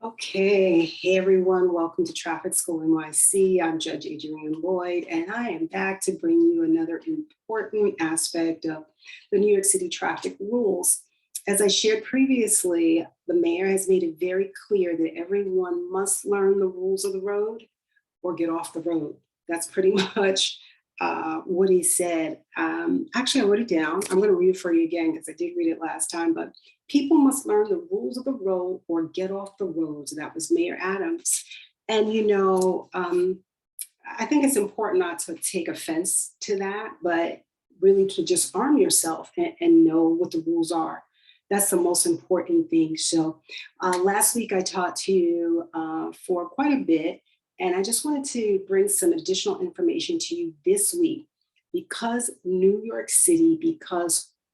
Okay, hey everyone, welcome to Traffic School NYC. I'm Judge Adrienne Lloyd, and I am back to bring you another important aspect of the New York City traffic rules. As I shared previously, the mayor has made it very clear that everyone must learn the rules of the road or get off the road. That's pretty much what he said. Actually, I wrote it down. I'm going to read it for you again because I did read it last time, but people must learn the rules of the road or get off the road. So that was Mayor Adams. And, I think it's important not to take offense to that, but really to just arm yourself and know what the rules are. That's the most important thing. So last week I taught to you for quite a bit, and I just wanted to bring some additional information to you this week because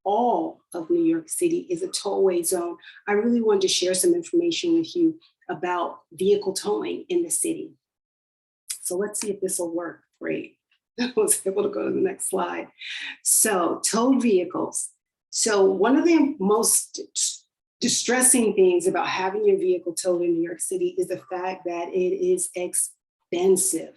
all of New York City is a tollway zone. I really wanted to share some information with you about vehicle towing in the city. So let's see if this will work. Great. I was able to go to the next slide. So towed vehicles. So one of the most distressing things about having your vehicle towed in New York City is the fact that it is expensive.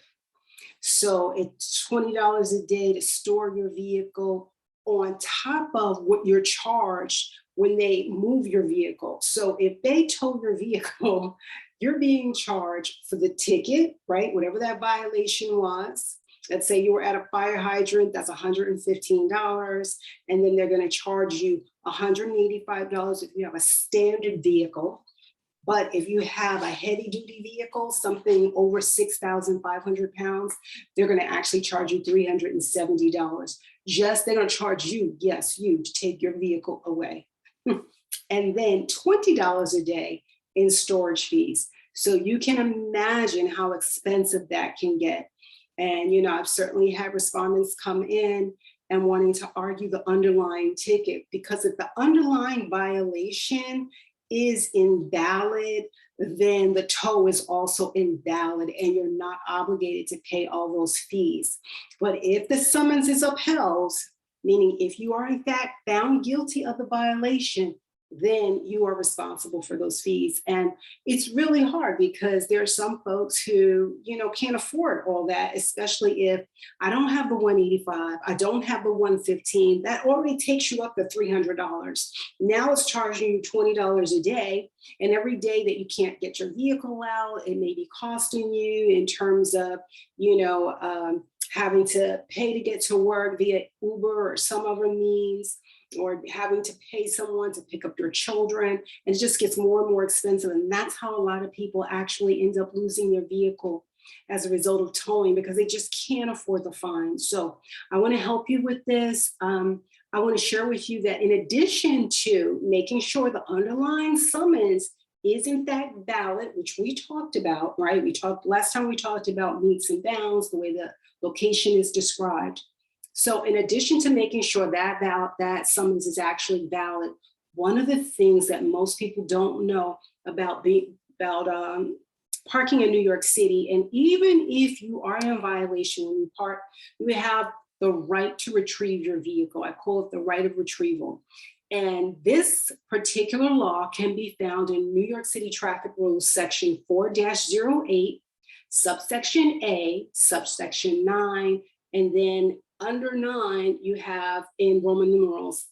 So it's $20 a day to store your vehicle on top of what you're charged when they move your vehicle. So if they tow your vehicle, you're being charged for the ticket, right? Whatever that violation was. Let's say you were at a fire hydrant, that's $115. And then they're going to charge you $185 if you have a standard vehicle. But if you have a heavy duty vehicle, something over 6,500 pounds, they're going to actually charge you $370. They're going to charge you, yes, you, to take your vehicle away. And then $20 a day in storage fees. So you can imagine how expensive that can get. And, I've certainly had respondents come in and wanting to argue the underlying ticket, because if the underlying violation is invalid, then the tow is also invalid and you're not obligated to pay all those fees. But if the summons is upheld, meaning if you are in fact found guilty of the violation, then you are responsible for those fees. And it's really hard because there are some folks who, can't afford all that, especially if I don't have the $185, I don't have the $115, that already takes you up to $300. Now it's charging you $20 a day. And every day that you can't get your vehicle out, it may be costing you in terms of, having to pay to get to work via Uber or some other means, or having to pay someone to pick up your children. And it just gets more and more expensive. And that's how a lot of people actually end up losing their vehicle as a result of towing, because they just can't afford the fine. So I want to help you with this. I want to share with you that in addition to making sure the underlying summons is in fact valid, which we talked about, right? Last time we talked about meets and bounds, the way the location is described. So in addition to making sure that summons is actually valid, one of the things that most people don't know about parking in New York City, and even if you are in a violation when you park, you have the right to retrieve your vehicle. I call it the right of retrieval. And this particular law can be found in New York City Traffic Rules, Section 4-08, subsection A, subsection 9, and then under 9, you have in Roman numerals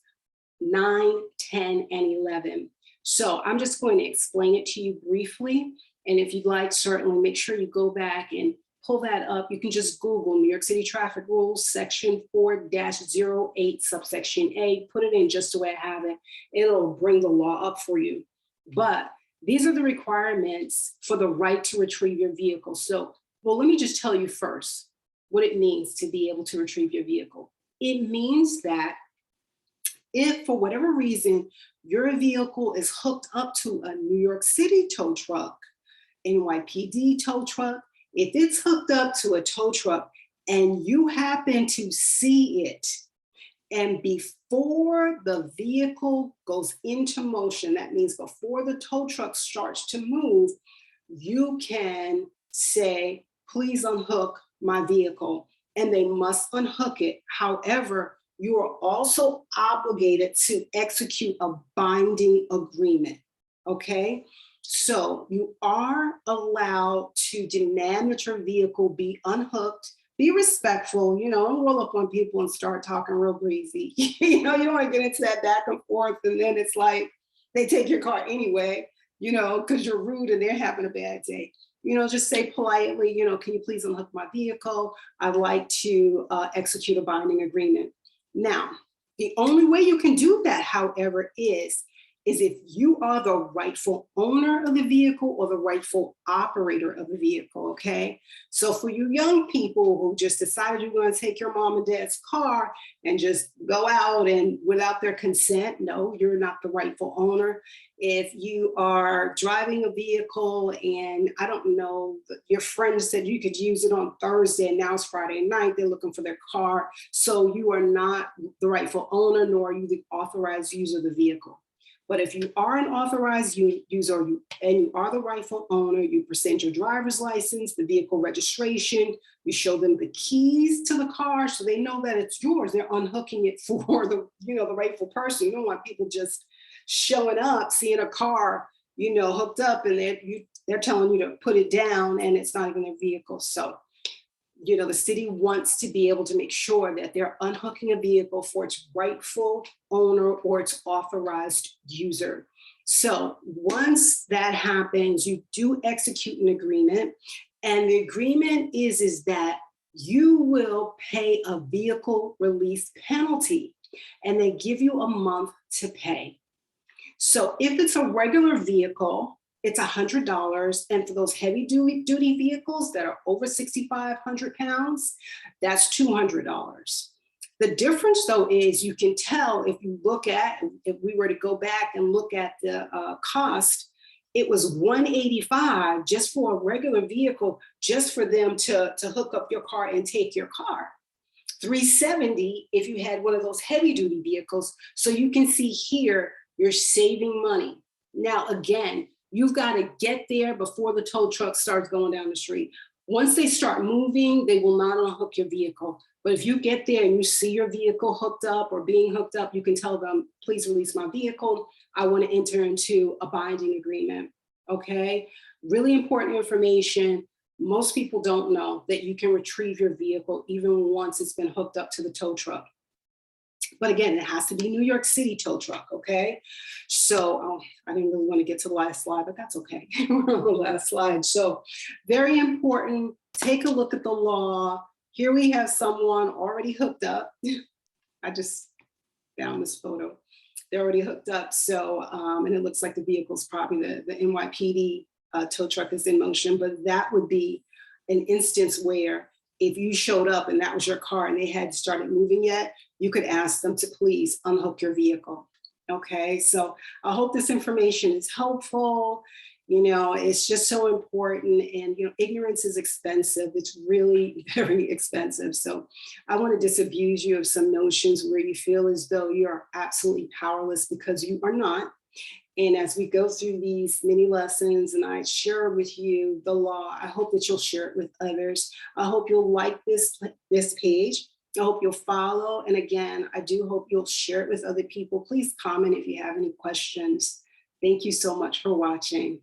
9, 10, and 11. So I'm just going to explain it to you briefly. And if you'd like, certainly make sure you go back and pull that up. You can just Google New York City Traffic Rules, Section 4-08, subsection A. Put it in just the way I have it. It'll bring the law up for you. But these are the requirements for the right to retrieve your vehicle. So, let me just tell you first what it means to be able to retrieve your vehicle. It means that if for whatever reason your vehicle is hooked up to a New York City tow truck, NYPD tow truck, if it's hooked up to a tow truck and you happen to see it, and before the vehicle goes into motion, that means before the tow truck starts to move, you can say, please unhook my vehicle, and they must unhook it. However, you are also obligated to execute a binding agreement, okay? So you are allowed to demand that your vehicle be unhooked, be respectful, don't roll up on people and start talking real breezy. You don't want to get into that back and forth. And then it's like they take your car anyway, because you're rude and they're having a bad day. Just say politely, can you please unhook my vehicle? I'd like to execute a binding agreement. Now, the only way you can do that, however, is if you are the rightful owner of the vehicle or the rightful operator of the vehicle, okay? So for you young people who just decided you're going to take your mom and dad's car and just go out and without their consent, no, you're not the rightful owner. If you are driving a vehicle and I don't know, your friend said you could use it on Thursday and now it's Friday night, they're looking for their car. So you are not the rightful owner, nor are you the authorized user of the vehicle. But if you are an authorized user and you are the rightful owner, you present your driver's license, the vehicle registration, you show them the keys to the car so they know that it's yours. They're unhooking it for the rightful person. You don't want people just showing up, seeing a car, hooked up and they're telling you to put it down and it's not even their vehicle. So the city wants to be able to make sure that they're unhooking a vehicle for its rightful owner or its authorized user. So once that happens, you do execute an agreement. And the agreement is that you will pay a vehicle release penalty and they give you a month to pay. So if it's a regular vehicle, it's $100. And for those heavy duty vehicles that are over 6,500 pounds, that's $200. The difference though is you can tell if we were to go back and look at the cost, it was $185 just for a regular vehicle, just for them to hook up your car and take your car. $370 if you had one of those heavy duty vehicles. So you can see here, you're saving money. Now, again, you've got to get there before the tow truck starts going down the street. Once they start moving, they will not unhook your vehicle. But if you get there and you see your vehicle hooked up or being hooked up, you can tell them, please release my vehicle. I want to enter into a binding agreement, okay? Really important information. Most people don't know that you can retrieve your vehicle even once it's been hooked up to the tow truck. But again, it has to be New York City tow truck, okay? So I didn't really want to get to the last slide, but that's okay. We're on the last slide. So very important, take a look at the law. Here we have someone already hooked up. I just found this photo. They're already hooked up. So, and it looks like the vehicle's probably the NYPD tow truck is in motion, but that would be an instance where if you showed up and that was your car and they hadn't started moving yet, you could ask them to please unhook your vehicle. Okay, so I hope this information is helpful. It's just so important, and ignorance is expensive. It's really very expensive. So I want to disabuse you of some notions where you feel as though you are absolutely powerless, because you are not. And as we go through these mini lessons and I share with you the law, I hope that you'll share it with others. I hope you'll like this page. I hope you'll follow. And again, I do hope you'll share it with other people. Please comment if you have any questions. Thank you so much for watching.